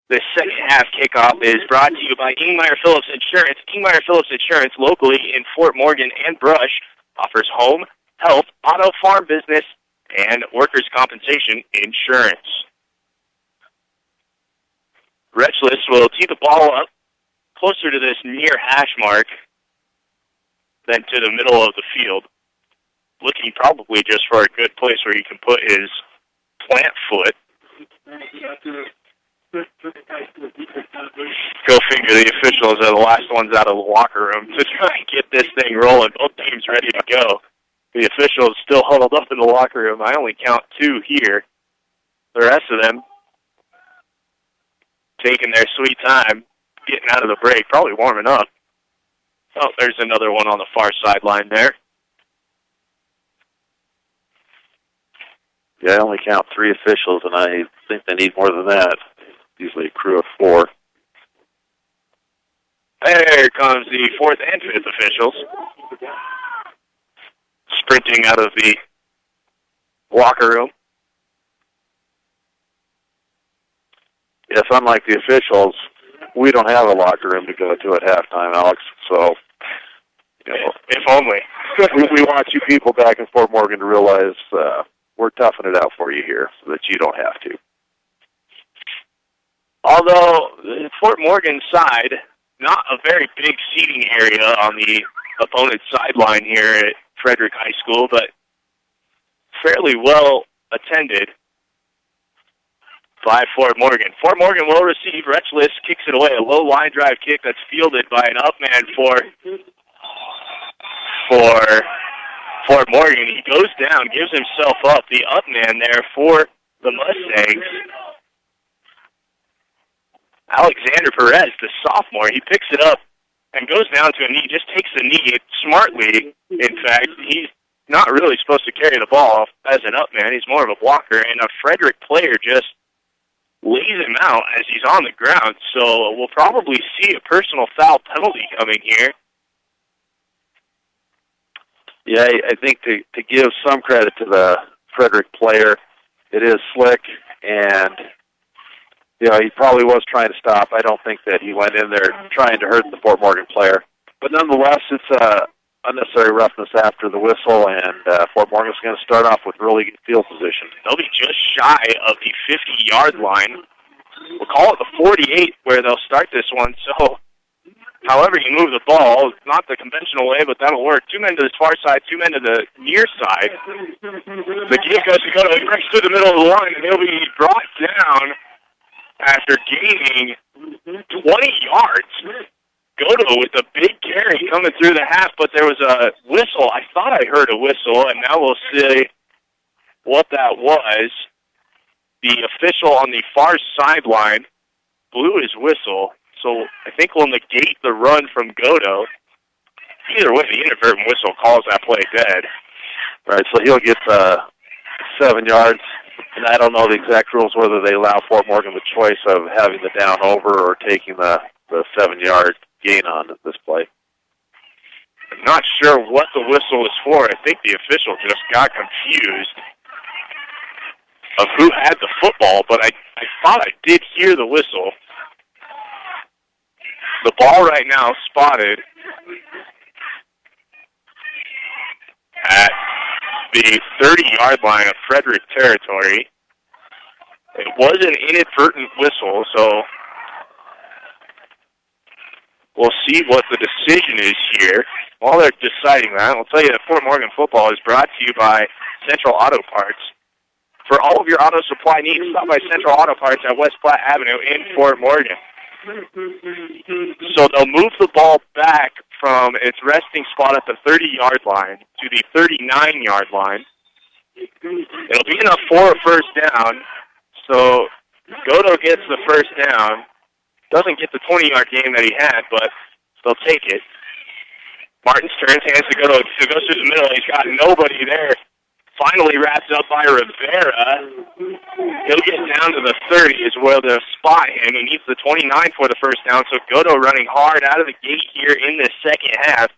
This second half kickoff is brought to you by Ingmeyer Phillips Insurance. Ingmeyer Phillips Insurance, locally in Fort Morgan and Brush, offers home, health, auto, farm business, and workers' compensation insurance. Retchless will tee the ball up closer to this near hash mark than to the middle of the field, looking probably just for a good place where he can put his plant foot. Go figure, the officials are the last ones out of the locker room to try and get this thing rolling. Both teams ready to go. The officials still huddled up in the locker room. I only count 2 here. The rest of them taking their sweet time, getting out of the break, probably warming up. Oh, there's another one on the far sideline there. Yeah, I only count 3 officials, and I think they need more than that. Usually a crew of 4. There comes the 4th and 5th officials, sprinting out of the locker room. Yes, unlike the officials, we don't have a locker room to go to at halftime, Alex. So, if only. we want you people back in Fort Morgan to realize we're toughing it out for you here so that you don't have to. Although, the Fort Morgan side, not a very big seating area on the opponent's sideline here at Frederick High School, but fairly well attended by Fort Morgan. Fort Morgan will receive. Retchless kicks it away. A low line drive kick that's fielded by an up man for Fort Morgan. He goes down, gives himself up. The up man there for the Mustangs. Alexander Perez, the sophomore, he picks it up and goes down to a knee, just takes the knee smartly. In fact, he's not really supposed to carry the ball as an up man. He's more of a blocker, and a Frederick player just lays him out as he's on the ground. So we'll probably see a personal foul penalty coming here. Yeah, I think to give some credit to the Frederick player, it is slick, and he probably was trying to stop. I don't think that he went in there trying to hurt the Fort Morgan player. But nonetheless, it's unnecessary roughness after the whistle, and Fort Morgan's going to start off with really good field position. They'll be just shy of the 50-yard line. We'll call it the 48 where they'll start this one. So, however you move the ball, not the conventional way, but that'll work. 2 men to the far side, 2 men to the near side. The kick goes to go breaks through the middle of the line, and he'll be brought down after gaining 20 yards. Godo with a big carry coming through the half, but there was a whistle. I thought I heard a whistle, and now we'll see what that was. The official on the far sideline blew his whistle, so I think we'll negate the run from Godo. Either way, the inadvertent whistle calls that play dead. Right, so he'll get 7 yards. And I don't know the exact rules, whether they allow Fort Morgan the choice of having the down over or taking the 7-yard gain on this play. I'm not sure what the whistle was for. I think the official just got confused of who had the football, but I thought I did hear the whistle. The ball right now spotted at the 30-yard line of Frederick territory. It was an inadvertent whistle, so we'll see what the decision is here. While they're deciding that, I'll tell you that Fort Morgan football is brought to you by Central Auto Parts. For all of your auto supply needs, stop by Central Auto Parts at West Platte Avenue in Fort Morgan. So they'll move the ball back from its resting spot at the 30-yard line to the 39-yard line. It'll be enough for a first down. So Godo gets the first down. Doesn't get the 20-yard gain that he had, but they'll take it. Martins turns, hands to Godo. It goes through the middle. He's got nobody there. Finally wrapped up by Rivera. He'll get down to the 30 is where they'll spot him. He needs the 29 for the first down, so Godo running hard out of the gate here in the second half.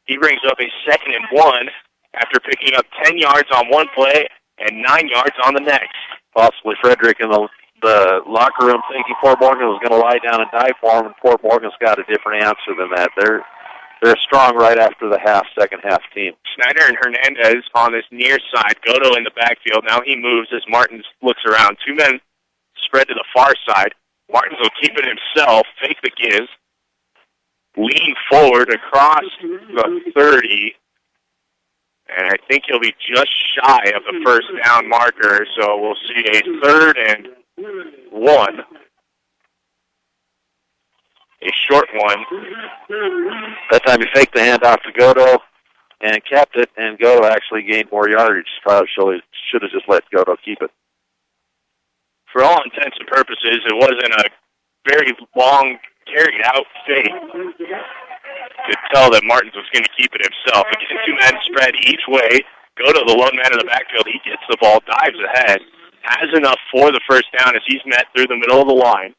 He brings up a 2nd and 1 after picking up 10 yards on one play and 9 yards on the next. Possibly Frederick in the the locker room thinking Fort Morgan was going to lie down and die for them, and Fort Morgan's got a different answer than that. They're strong right after the second half team. Snyder and Hernandez on this near side. Goto in the backfield. Now he moves as Martins looks around. Two men spread to the far side. Martins will keep it himself, fake the give, lean forward across the 30, and I think he'll be just shy of the first down marker, so we'll see a 3rd and 1. A short one. That time he faked the handoff to Goto and kept it, and Goto actually gained more yardage. Probably should have just let Goto keep it. For all intents and purposes, it wasn't a very long, carried-out fake. Could tell that Martins was going to keep it himself. Again, two men spread each way. Goto, the lone man in the backfield, he gets the ball, dives ahead, has enough for the first down as he's met through the middle of the line.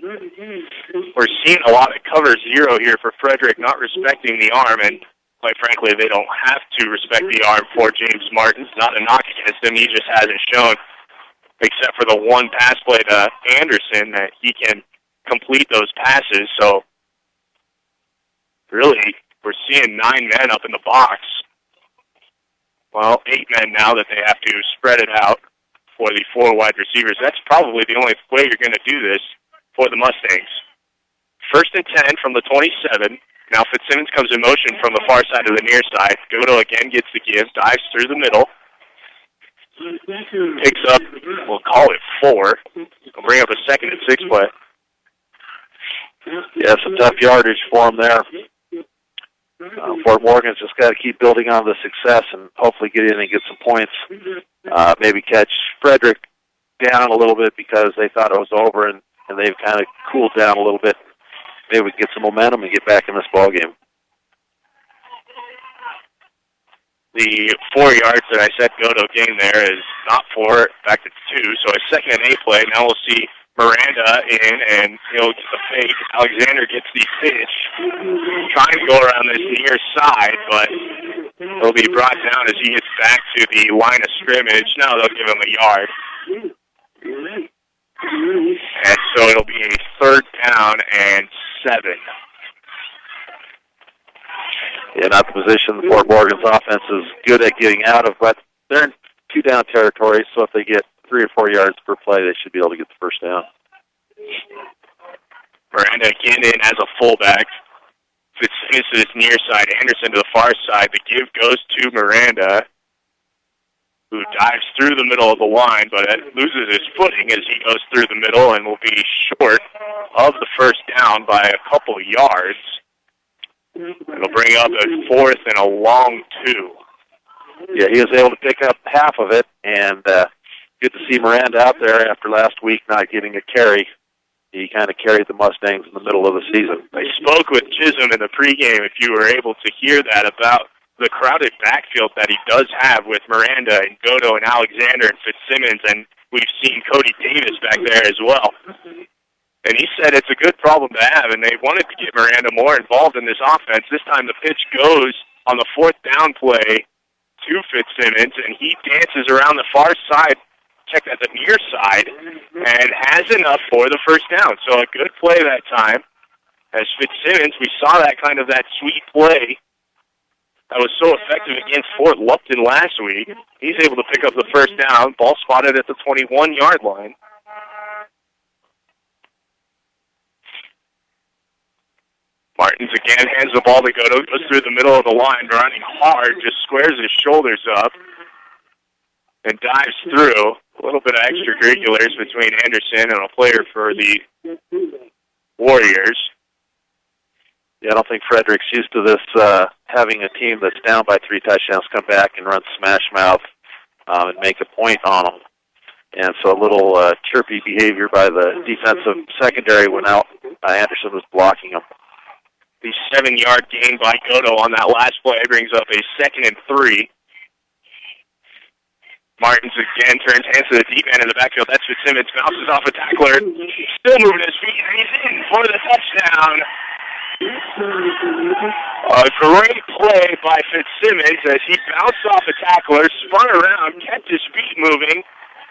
We're seeing a lot of cover zero here for Frederick, not respecting the arm, and quite frankly, they don't have to respect the arm for James Martins. Not a knock against him, he just hasn't shown, except for the one pass play to Anderson, that he can complete those passes. So really, we're seeing 9 men up in the box. Well, 8 men now that they have to spread it out for the 4 wide receivers. That's probably the only way you're going to do this for the Mustangs. 1st and 10 from the 27. Now Fitzsimmons comes in motion from the far side of the near side. Goto again gets the give, dives through the middle. Picks up, we'll call it 4. We'll bring up a 2nd and 6 play. Yeah, some tough yardage for him there. Fort Morgan's just got to keep building on the success and hopefully get in and get some points. Maybe catch Frederick down a little bit because they thought it was over, and they've kind of cooled down a little bit. Maybe we can get some momentum and get back in this ball game. The 4 yards that I said Goto gained there is not 4, back to 2. So a 2nd and 8 play. Now we'll see Miranda in, and he'll get the fake. Alexander gets the pitch, trying to go around this near side, but he'll be brought down as he gets back to the line of scrimmage. Now they'll give him a yard. And so it'll be a 3rd down and 7. Yeah, not the position Fort Morgan's offense is good at getting out of, but they're in 2-down territory, so if they get 3 or 4 yards per play, they should be able to get the first down. Miranda again in as a fullback. Fitzsimmons to this near side, Anderson to the far side. The give goes to Miranda, who dives through the middle of the line, but loses his footing as he goes through the middle and will be short of the first down by a couple yards. It'll bring up a 4th and a long 2. Yeah, he was able to pick up half of it, and good to see Miranda out there after last week not getting a carry. He kind of carried the Mustangs in the middle of the season. I spoke with Chisholm in the pregame, if you were able to hear that, about the crowded backfield that he does have with Miranda and Goto and Alexander and Fitzsimmons, and we've seen Cody Davis back there as well. And he said it's a good problem to have, and they wanted to get Miranda more involved in this offense. This time the pitch goes on the 4th down play to Fitzsimmons, and he dances around the far side, check that, the near side, and has enough for the first down. So a good play that time. As Fitzsimmons, we saw that kind of that sweet play that was so effective against Fort Lupton last week. He's able to pick up the first down, ball spotted at the 21-yard line. Martins again hands the ball to Goto, goes through the middle of the line, running hard, just squares his shoulders up and dives through. A little bit of extracurriculars between Anderson and a player for the Warriors. Yeah, I don't think Frederick's used to this, having a team that's down by 3 touchdowns come back and run smash mouth and make a point on them. And so a little chirpy behavior by the defensive secondary when Anderson was blocking him. The 7-yard gain by Goto on that last play brings up a 2nd and 3. Martins again turns hands to the deep end in the backfield. That's Fitzsimmons, bounces off a tackler. Still moving his feet, and he's in for the touchdown. A great play by Fitzsimmons as he bounced off a tackler, spun around, kept his feet moving,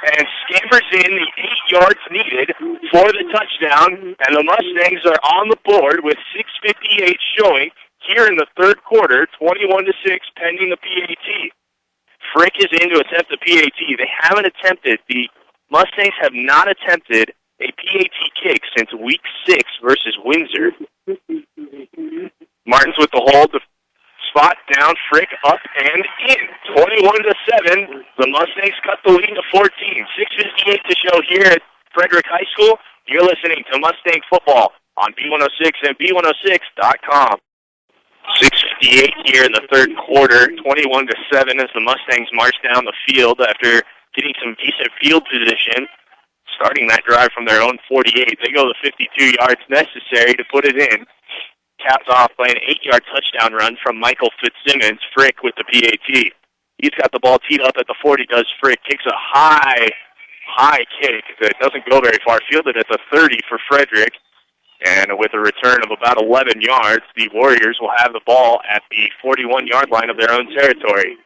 and scampers in the 8 yards needed for the touchdown, and the Mustangs are on the board with 6:58 showing here in the third quarter, 21-6, pending the PAT. Frick is in to attempt the PAT. The Mustangs have not attempted a PAT kick since week 6 versus Windsor. Martin's with the hold. The spot down, Frick up and in. 21-7. The Mustangs cut the lead to 14. 6:58 to show here at Frederick High School. You're listening to Mustang Football on B106 and B106.com. 6:58 here in the third quarter, 21-7 as the Mustangs march down the field after getting some decent field position, starting that drive from their own 48. They go the 52 yards necessary to put it in. Capped off by an 8-yard touchdown run from Michael Fitzsimmons. Frick with the PAT. He's got the ball teed up at the 40, does Frick. Kicks a high kick that doesn't go very far. Fielded at the 30 for Frederick. And with a return of about 11 yards, the Warriors will have the ball at the 41-yard line of their own territory.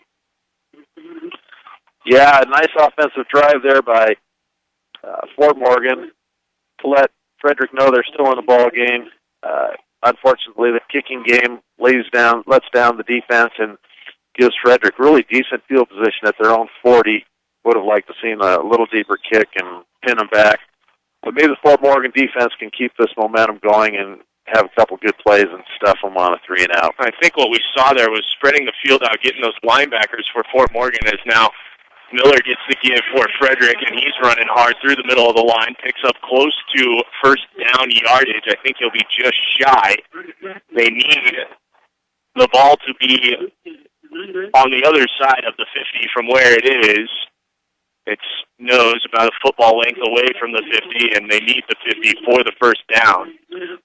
Yeah, a nice offensive drive there by Fort Morgan to let Frederick know they're still in the ball game. Unfortunately, the kicking game lets down the defense and gives Frederick really decent field position at their own 40. Would have liked to seen a little deeper kick and pin them back. But maybe the Fort Morgan defense can keep this momentum going and have a couple good plays and stuff them on a 3-and-out. I think what we saw there was spreading the field out, getting those linebackers for Fort Morgan as now Miller gets the give for Frederick, and he's running hard through the middle of the line, picks up close to first down yardage. I think he'll be just shy. They need the ball to be on the other side of the 50 from where it is. It's nose about a football length away from the 50, and they need the 50 for the first down.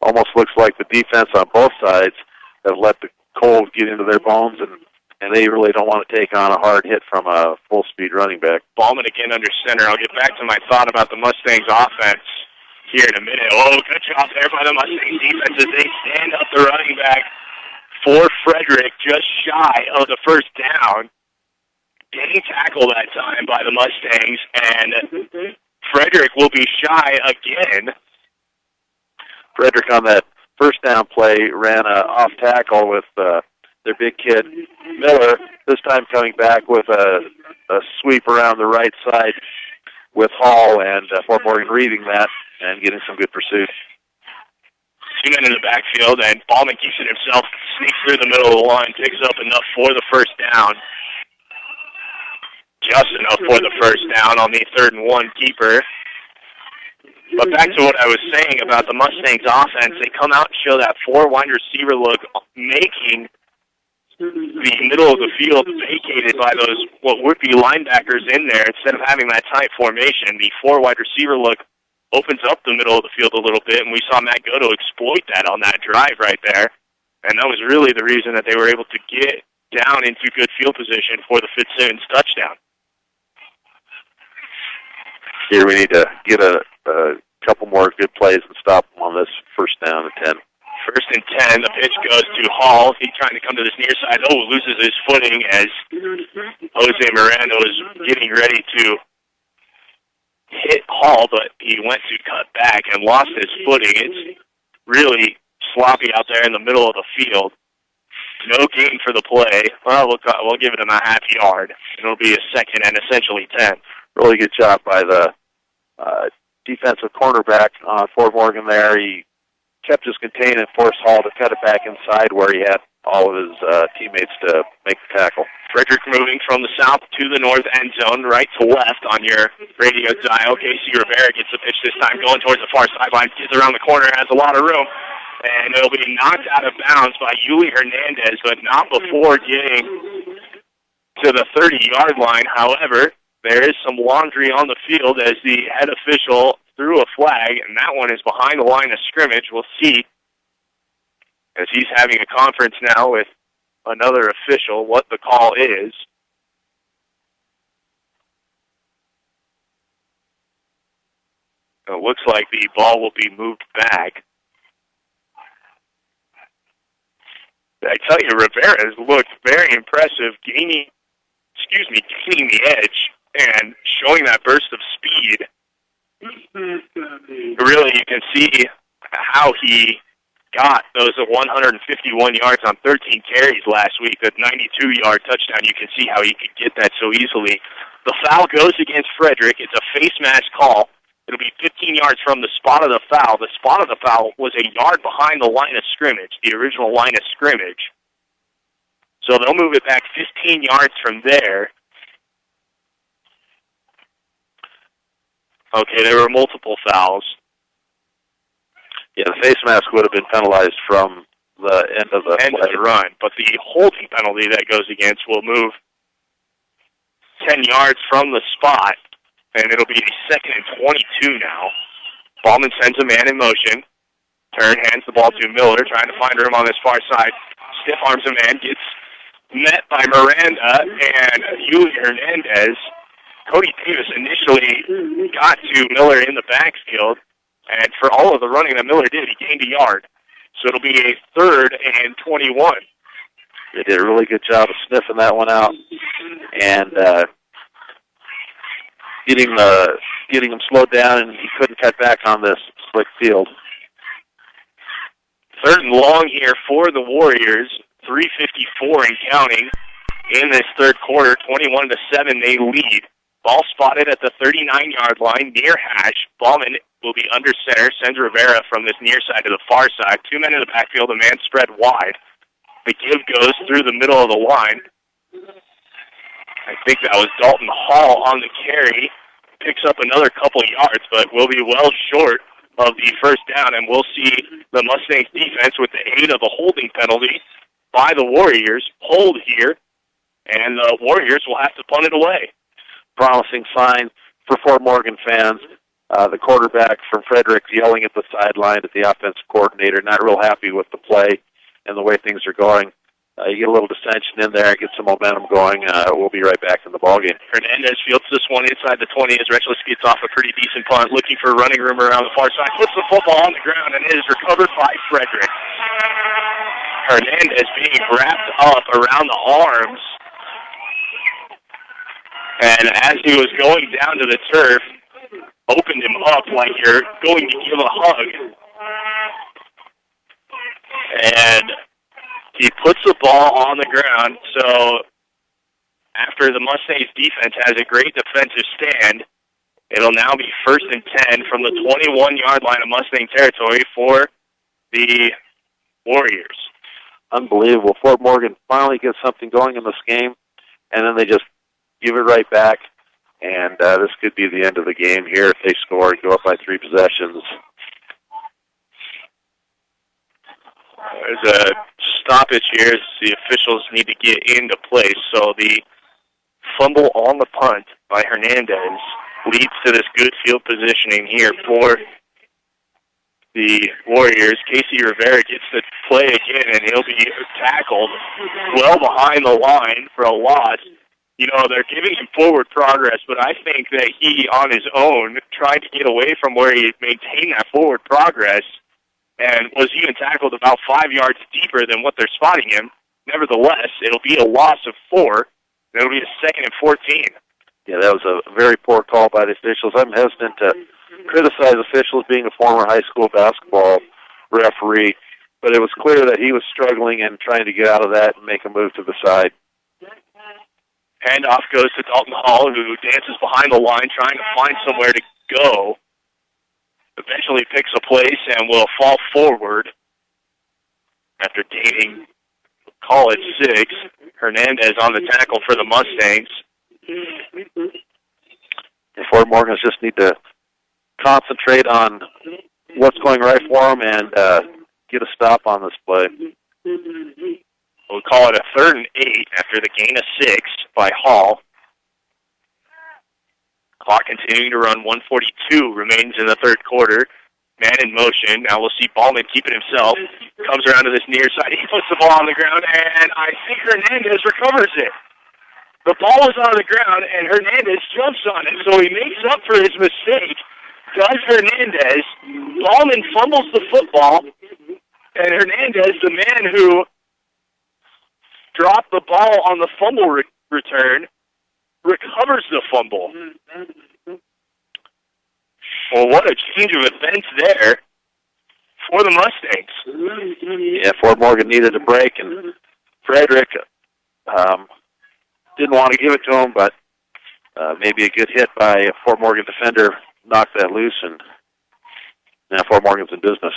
Almost looks like the defense on both sides have let the cold get into their bones, and they really don't want to take on a hard hit from a full-speed running back. Ballman again under center. I'll get back to my thought about the Mustangs offense here in a minute. Oh, good job there by the Mustangs defense as they stand up the running back for Frederick, just shy of the first down. Getting tackled that time by the Mustangs, and Frederick will be shy again. Frederick on that first down play ran off tackle with their big kid Miller, this time coming back with a sweep around the right side with Hall, and Fort Morgan reading that and getting some good pursuit. 2 men in the backfield, and Ballman keeps it himself, sneaks through the middle of the line, picks up enough for the first down. Just enough for the first down on the 3rd-and-1 keeper. But back to what I was saying about the Mustangs offense, they come out and show that 4-wide receiver look, making the middle of the field vacated by those what would be linebackers in there. Instead of having that tight formation, the 4-wide receiver look opens up the middle of the field a little bit, and we saw Matt Goto exploit that on that drive right there. And that was really the reason that they were able to get down into good field position for the Fitzsimmons touchdown. Here we need to get a couple more good plays and stop them on this first down at 10. 1st and 10, the pitch goes to Hall. He's trying to come to this near side. Oh, loses his footing as Jose Miranda was getting ready to hit Hall, but he went to cut back and lost his footing. It's really sloppy out there in the middle of the field. No gain for the play. Well, we'll give it him a half yard. It'll be a 2nd and essentially 10. Really good job by the defensive cornerback on Fort Morgan there. He kept his contain and forced Hall to cut it back inside where he had all of his teammates to make the tackle. Frederick moving from the south to the north end zone, right to left on your radio dial. Casey Rivera gets the pitch this time, going towards the far sideline, gets around the corner, has a lot of room, and it'll be knocked out of bounds by Yuli Hernandez, but not before getting to the 30-yard line. However, there is some laundry on the field as the head official threw a flag, and that one is behind the line of scrimmage. We'll see, as he's having a conference now with another official, what the call is. It looks like the ball will be moved back. I tell you, Rivera has looked very impressive, gaining the edge and showing that burst of speed. Really, you can see how he got those 151 yards on 13 carries last week, that 92-yard touchdown. You can see how he could get that so easily. The foul goes against Frederick. It's a face mask call. It'll be 15 yards from the spot of the foul. The spot of the foul was a yard behind the line of scrimmage, the original line of scrimmage. So they'll move it back 15 yards from there. Okay, there were multiple fouls. Yeah, the face mask would have been penalized from the end of the run, but the holding penalty that goes against will move 10 yards from the spot, and it'll be 2nd and 22 now. Ballman sends a man in motion. Turn, hands the ball to Miller, trying to find room on this far side. Stiff arms a man, gets met by Miranda and Yuli Hernandez. Cody Davis initially got to Miller in the backfield, and for all of the running that Miller did, he gained a yard. So it'll be a 3rd and 21. They did a really good job of sniffing that one out and getting him slowed down, and he couldn't cut back on this slick field. 3rd and long here for the Warriors. 3:54 and counting in this third quarter. 21-7, they lead. Ball spotted at the 39-yard line near hash. Ballman will be under center. Sends Rivera from this near side to the far side. 2 men in the backfield, a man spread wide. The give goes through the middle of the line. I think that was Dalton Hall on the carry. Picks up another couple yards, but will be well short of the first down, and we'll see the Mustangs defense with the aid of a holding penalty by the Warriors hold here, and the Warriors will have to punt it away. Promising sign for Fort Morgan fans. The quarterback from Frederick yelling at the sideline at the offensive coordinator, not real happy with the play and the way things are going. You get a little dissension in there, get some momentum going. We'll be right back in the ballgame. Hernandez fields this one inside the 20 as Reckless gets off a pretty decent punt, looking for running room around the far side. Puts the football on the ground, and it is recovered by Frederick. Hernandez being wrapped up around the arms. And as he was going down to the turf, opened him up like you're going to give a hug. And he puts the ball on the ground, so after the Mustangs defense has a great defensive stand, it'll now be 1st and 10 from the 21-yard line of Mustang territory for the Warriors. Unbelievable. Fort Morgan finally gets something going in this game, and then they just give it right back, and this could be the end of the game here if they score and go up by 3 possessions. There's a stoppage here. The officials need to get into place. So the fumble on the punt by Hernandez leads to this good field positioning here for the Warriors. Casey Rivera gets the play again, and he'll be tackled well behind the line for a loss. You know, they're giving him forward progress, but I think that he, on his own, tried to get away from where he maintained that forward progress and was even tackled about 5 yards deeper than what they're spotting him. Nevertheless, it'll be a loss of 4. It'll be a 2nd and 14. Yeah, that was a very poor call by the officials. I'm hesitant to criticize officials being a former high school basketball referee, but it was clear that he was struggling and trying to get out of that and make a move to the side. Handoff goes to Dalton Hall, who dances behind the line trying to find somewhere to go. Eventually picks a place and will fall forward after gaining, call it 6. Hernandez on the tackle for the Mustangs. The Fort Morgans just need to concentrate on what's going right for them and get a stop on this play. We'll call it a 3rd and 8 after the gain of 6 by Hall. Clock continuing to run. 1:42 remains in the third quarter. Man in motion. Now we'll see Ballman keeping himself. Comes around to this near side. He puts the ball on the ground, and I think Hernandez recovers it. The ball is on the ground, and Hernandez jumps on it, so he makes up for his mistake. Does Hernandez. Ballman fumbles the football, and Hernandez, the man who dropped the ball on the fumble return, recovers the fumble. Well, what a change of events there for the Mustangs. Yeah, Fort Morgan needed a break, and Frederick didn't want to give it to him, but maybe a good hit by a Fort Morgan defender knocked that loose, and now Fort Morgan's in business.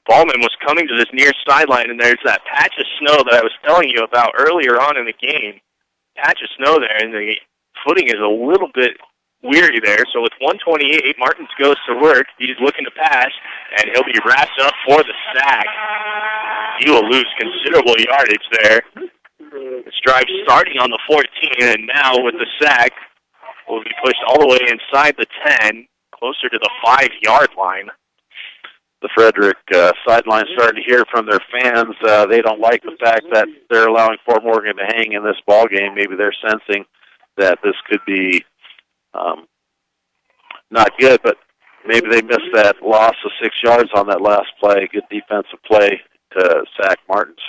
Ballman was coming to this near sideline, and there's that patch of snow that I was telling you about earlier on in the game. Patch of snow there, and the footing is a little bit weary there. So with 1:28, Martins goes to work. He's looking to pass, and he'll be wrapped up for the sack. He will lose considerable yardage there. This drive starting on the 14, and now with the sack, will be pushed all the way inside the 10, closer to the 5-yard line. The Frederick sideline starting to hear from their fans. They don't like the fact that they're allowing Fort Morgan to hang in this ball game. Maybe they're sensing that this could be not good, but maybe they missed that loss of 6 yards on that last play. Good defensive play to sack Martins.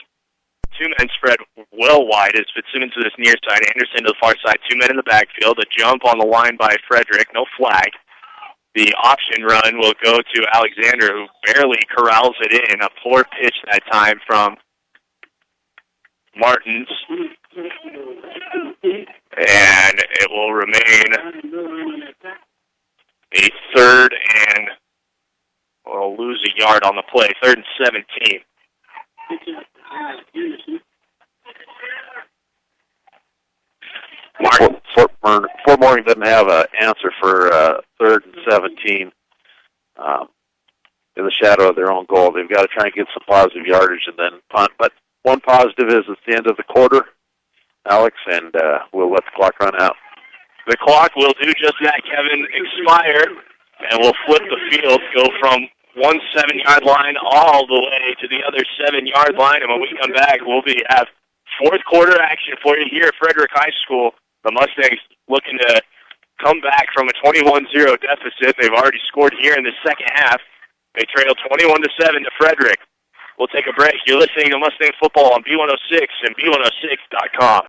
Two-man spread well wide as Fitzsimmons to this near side, Anderson to the far side, 2 men in the backfield. A jump on the line by Frederick, no flag. The option run will go to Alexander, who barely corrals it in. A poor pitch that time from Martins. And it will remain a third and we'll lose a yard on the play. 3rd and 17. Fort Morgan doesn't have an answer for 3rd and 17 in the shadow of their own goal. They've got to try and get some positive yardage and then punt. But one positive is it's the end of the quarter, Alex, and we'll let the clock run out. The clock will do just that, Kevin, expire, and we'll flip the field, go from one 7-yard line all the way to the other 7-yard line, and when we come back, we'll have fourth quarter action for you here at Frederick High School. The Mustangs looking to come back from a 21-0 deficit. They've already scored here in the second half. They trail 21-7 to Frederick. We'll take a break. You're listening to Mustang Football on B106 and B106.com.